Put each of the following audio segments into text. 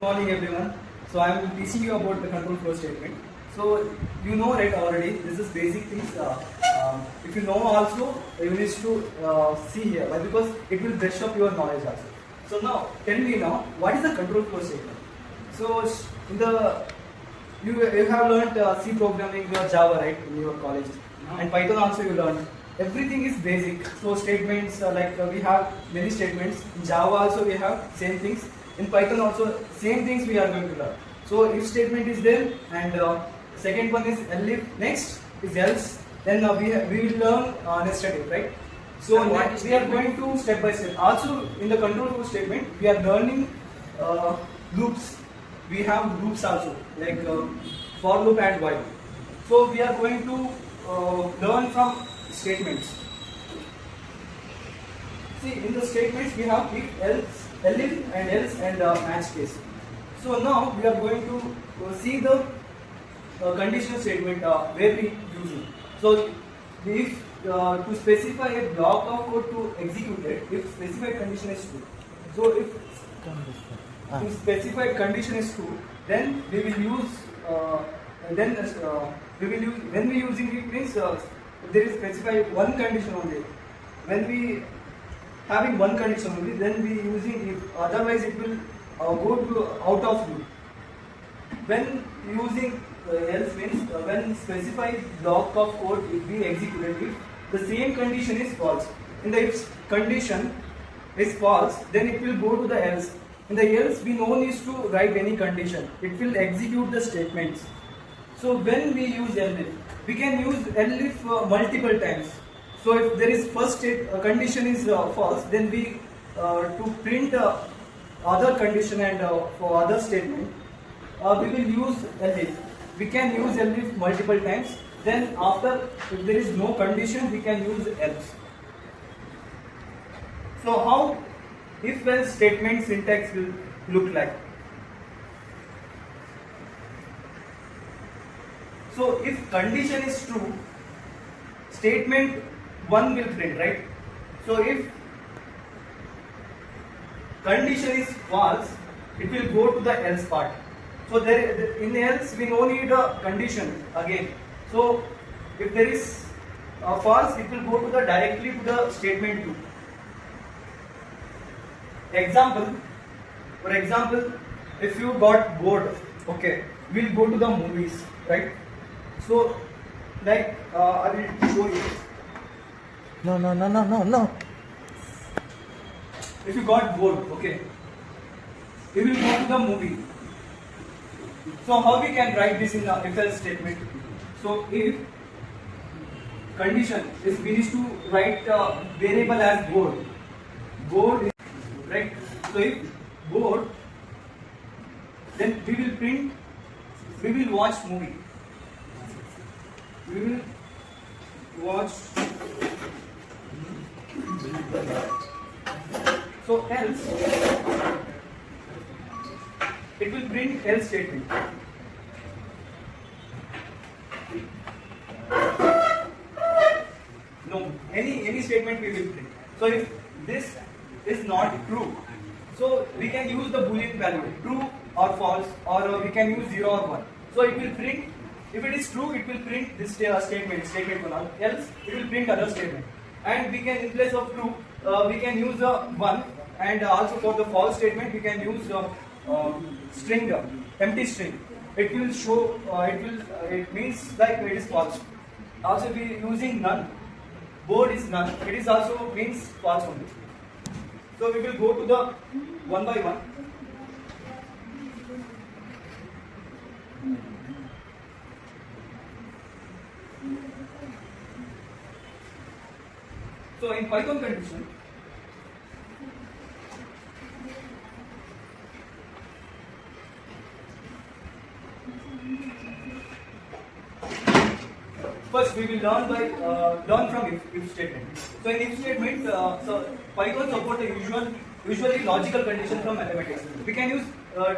Good morning everyone. So I am teaching you about the control flow statement. So you know right already, this is basic things. If you know also, you need to see here. Why? Because it will brush up your knowledge also. So now, tell me now, what is the control flow statement? So in the you have learned C programming or Java right in your college, and Python also you learned. Everything is basic. So statements we have many statements. In Java also we have same things. In Python also same things we are going to learn. So if statement is there, and second one is elif. Next is else. Then we will learn nested if, right? So we are going to step by step. Also in the control flow statement we are learning loops. We have loops also like for loop and while. So we are going to learn from statements. See, in the statements we have if, else, elif and else and match case. So now we are going to see the conditional statement where we use it. So if to specify a block of code to execute it, if specified condition is true. So if to specified condition is true, then we will use when we using it means there is specified one condition only. When we having one condition only, then we using if, otherwise it will go to out of loop. When using else means when specified block of code will be executed if the same condition is false. In the if condition is false, then it will go to the else. In the else we no need to write any condition. It will execute the statements. So when we use elif, we can use elif multiple times. So if there is first condition is false, then we to print other condition and for other statement we will use elif. We can use elif multiple times. Then after, if there is no condition, we can use else. So how if else statement syntax will look like? So if condition is true, statement 1 will print, right? So if condition is false, it will go to the else part. So there in else we no need a condition again. So if there is false, it will go to the directly to the statement 2. Example, for example, if you got bored, okay, we'll go to the movies, right? So like I will show you. No. If you got bored, okay, we will go to the movie. So how we can write this in the if else statement? So if condition is we need to write variable as bored is right. So if bored, then we will print, we will watch movie. We will watch. So else, it will print else statement. No, any statement we will print. So if this is not true, so we can use the boolean value true or false, or we can use 0 or 1. So it will print. If it is true, it will print this statement 1. Else, it will print other statement. And we can, in place of true, we can use 1. And also for the false statement, we can use string, empty string. It will show, it means like it is false. Also, we using none. Board is none. It is also means false only. So we will go to the one by one. So in Python condition, first we will learn from if statement. So in if statement, so Python support a usually logical condition from mathematics. We can use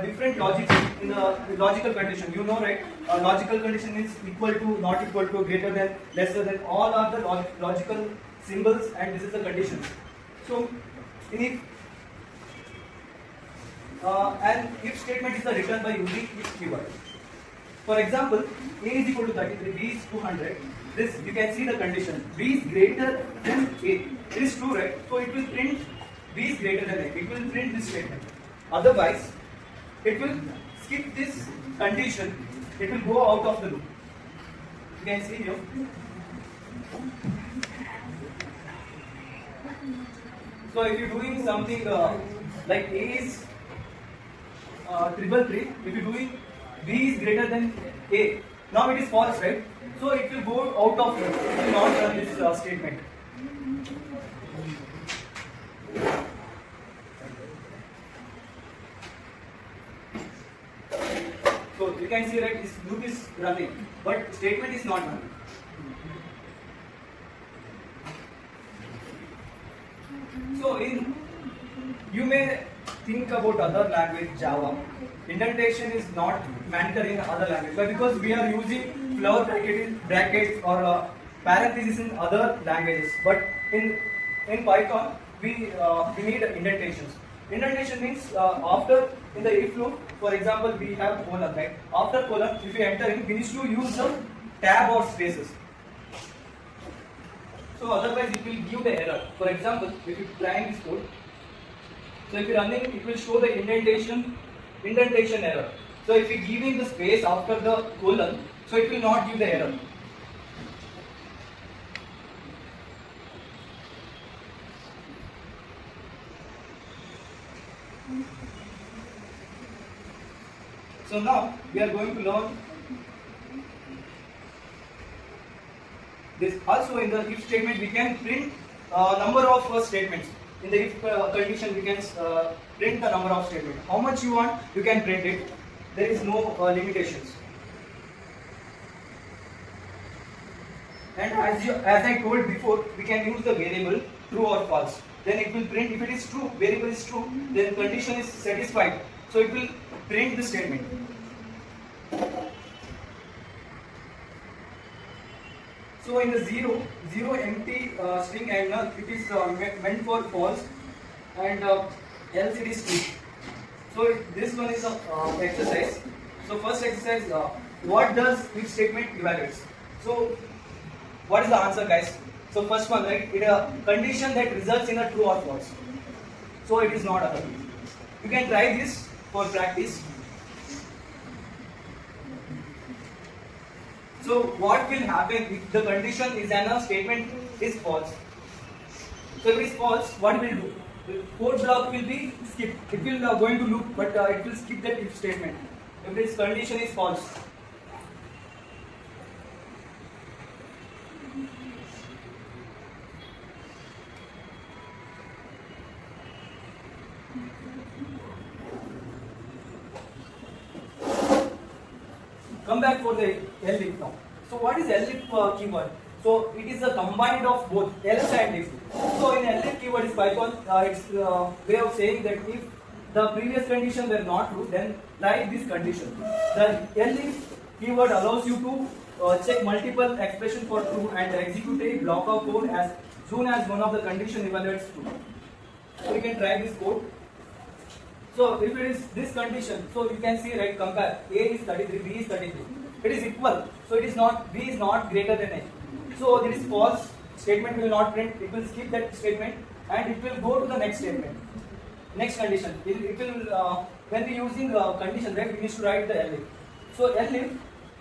different logics in the logical condition. You know, right? Logical condition is equal to, not equal to, greater than, lesser than. All are the logical symbols, and this is the condition. So in if and if statement is returned by using if keyword. For example, A is equal to 33, B is 200. This you can see the condition. B is greater than A. It is true, right? So it will print B is greater than A. It will print this statement. Otherwise, it will skip this condition. It will go out of the loop. You can see here. So if you're doing something like A is triple 3, if you're doing B is greater than A, now it is false, right? So it will go out of loop. It will not run this statement. So you can see, right, this loop is running, but statement is not running. So you may think about other language, Java. Indentation is not mandatory in other language, but because we are using flower brackets or parentheses in other languages. But in Python, we need indentations. Indentation means after in the if loop, for example, we have colon, right? After colon, if you enter in, we need to use the tab or spaces. So otherwise, it will give the error. For example, if you try this code, so if you are running, it will show the indentation error. So if you are giving the space after the colon, so it will not give the error. So now we are going to learn this. Also in the if statement we can print number of statements. In the if condition we can print the number of statements. How much you want, you can print it. There is no limitations. And as I told before, we can use the variable true or false. Then it will print. If it is true, variable is true, then condition is satisfied. So it will print the statement. So in the zero empty string and null, it is meant for false, and else it is true. So this one is a exercise. So first exercise, what does if statement evaluates? So what is the answer, guys? So first one, right? It a condition that results in a true or false. So it is not a. You can try this for practice. So what will happen if the condition is and a statement is false? So if it is false, what will do? The code block will be skipped. It will going to loop, but it will skip that if statement. If this condition is false. Come back for the elif now. So what is elif keyword? So it is a combined of both else and if. So in elif keyword is Python, it's way of saying that if the previous condition were not true, then try this condition. The elif keyword allows you to check multiple expression for true and execute a block of code as soon as one of the condition evaluates true. So you can try this code. So if it is this condition, so you can see, right, compare A is 33, B is 33. It is equal, so it is not, B is not greater than A. So this is false, statement will not print, it will skip that statement and it will go to the next statement. Next condition, it will, when we using condition, right, we need to write the elif. So elif,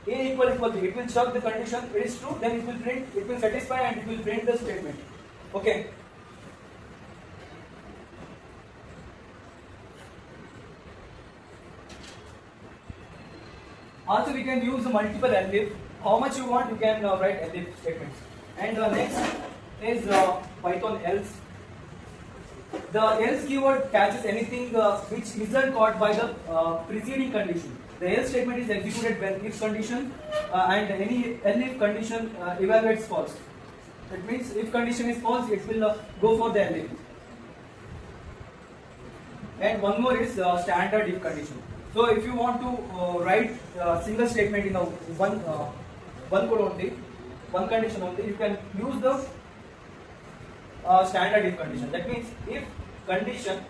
A equal B, it will check the condition, it is true, then it will print, it will satisfy and it will print the statement. Okay. Also we can use multiple elif. How much you want, you can write elif statements. And next is Python else. The else keyword catches anything which isn't caught by the preceding condition. The else statement is executed when if condition and any elif condition evaluates false. That means if condition is false, it will go for the elif. And one more is standard if condition. So if you want to write single statement in a one code only, one condition only, you can use the standard if condition. That means if condition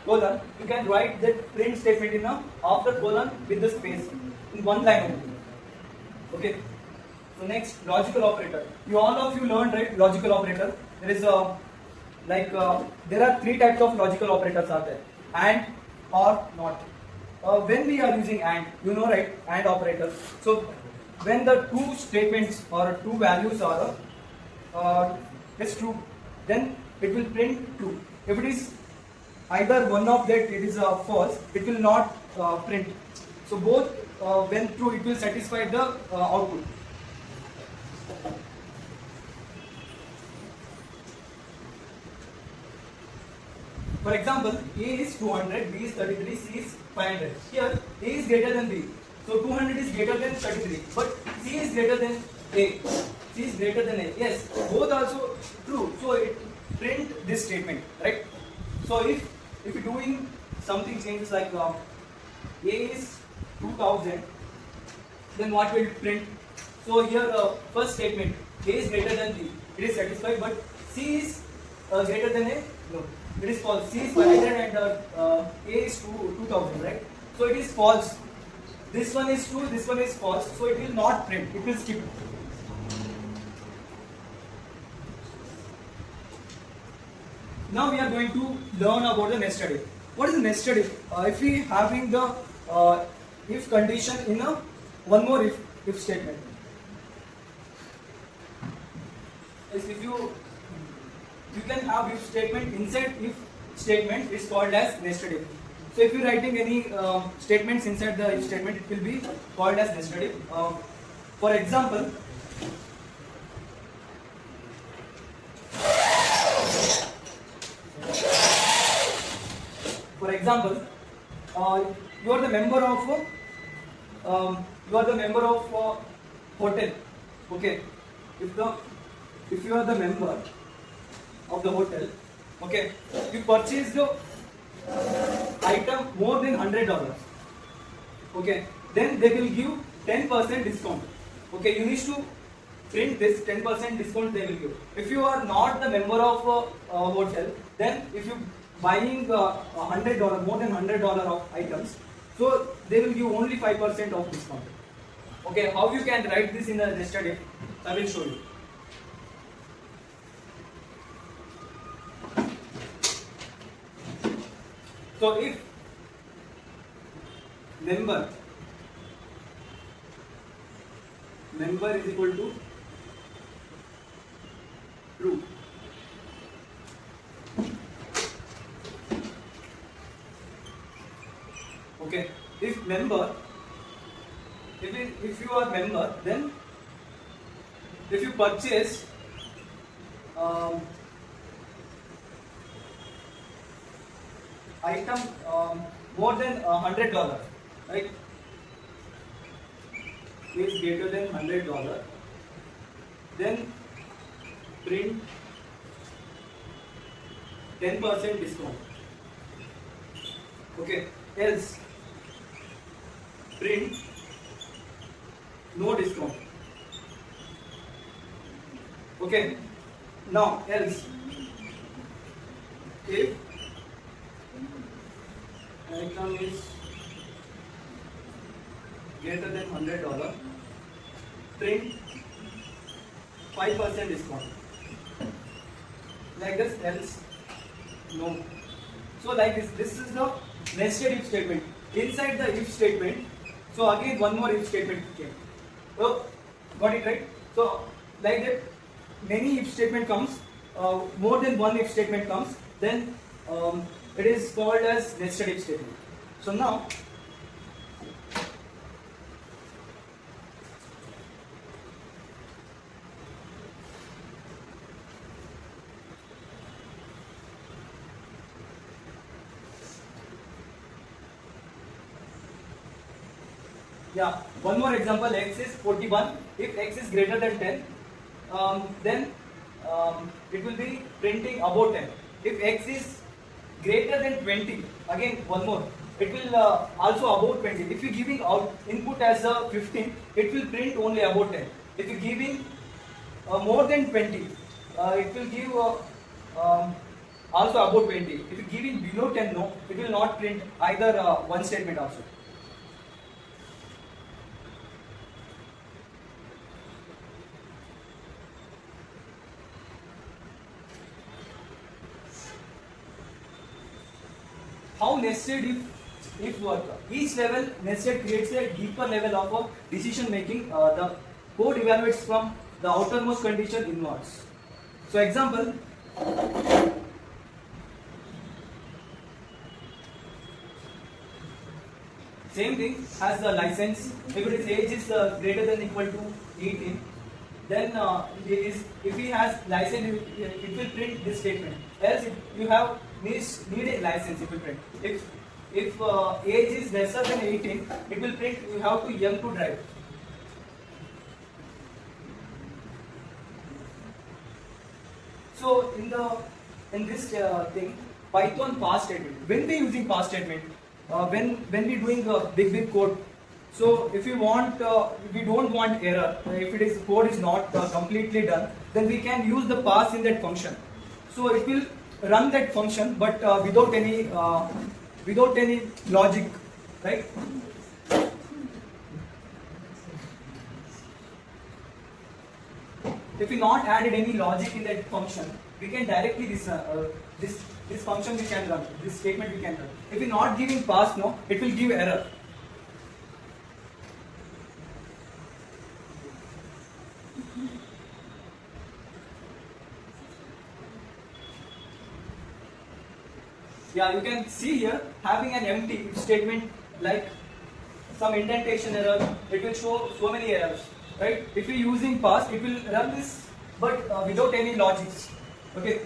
colon, you can write that print statement in a after colon with the space in one line only. Okay. So next, logical operator. You all of you learned, right? Logical operator. There is a there are three types of logical operators are there: and, or, not. When we are using and, you know, right? And operator. So when the two statements or two values are is true, then it will print true. If it is either one of that, it is false, it will not print. So both when true, it will satisfy the output. For example, A is 200, B is 33, C is 500. Here, A is greater than B. So 200 is greater than 33. But C is greater than A. C is greater than A. Yes, both also true. So it print this statement, right? So if you're doing something changes like A is 2000, then what will it print? So here first statement, A is greater than B. It is satisfied, but C is greater than A. No, it is false. C is 500 and A is 2000, right? So it is false. This one is true, this one is false. So it will not print. It will skip. Now we are going to learn about the nested if. What is nested if? If we having the if condition in a one more if statement. Is if you can have if statement inside if statement is called as nested if. So if you are writing any statements inside the if statement, it will be called as nested if. For example, you are the member of hotel. Okay, if you are the member of the hotel, okay, you purchase the item more than $100. Okay, then they will give 10% discount. Okay, you need to print this 10% discount they will give. If you are not the member of a hotel, then if you buying $100, more than $100 of items, so they will give only 5% of discount. Okay, how you can write this in a nested if? I will show you. So if member is equal to true, okay, if you are member, then if you purchase item more than $100, right, is greater than $100, then print 10% discount. Okay, else print no discount. Okay, now else if item is greater than $100, print 5% discount. Like this, else no. So like this is the nested if statement. Inside the if statement, so again one more if statement came. So got it, right? So like that, many if statement comes, more than one if statement comes, then it is called as nested if statement. So now yeah, one more example, x is 41. If x is greater than 10, then it will be printing above 10. If x is greater than 20, again one more, it will also above 20. If you are giving out input as a 15, it will print only above 10. If you are giving more than 20, it will give also above 20. If you give in below 10, no, it will not print either one statement also. How nested if work? Each level nested creates a deeper level of decision making. The code evaluates from the outermost condition inwards. So example, same thing as the license. If its age is greater than equal to 18, then if he has license, it will print this statement. Else, if you have need a license, it will print. If age is lesser than 18, it will print you have to young to drive. So in this thing, Python pass statement. When we using pass statement, when we doing big code. So if you want, we don't want error. If it is code is not completely done, then we can use the pass in that function. So it will run that function, but without any logic, right? If we not added any logic in that function, we can directly this function we can run, this statement we can run. If we not giving pass, no, it will give error. Yeah, you can see here having an empty statement like some indentation error, it will show so many errors, right? If we using pass, it will run this, but without any logic. Okay,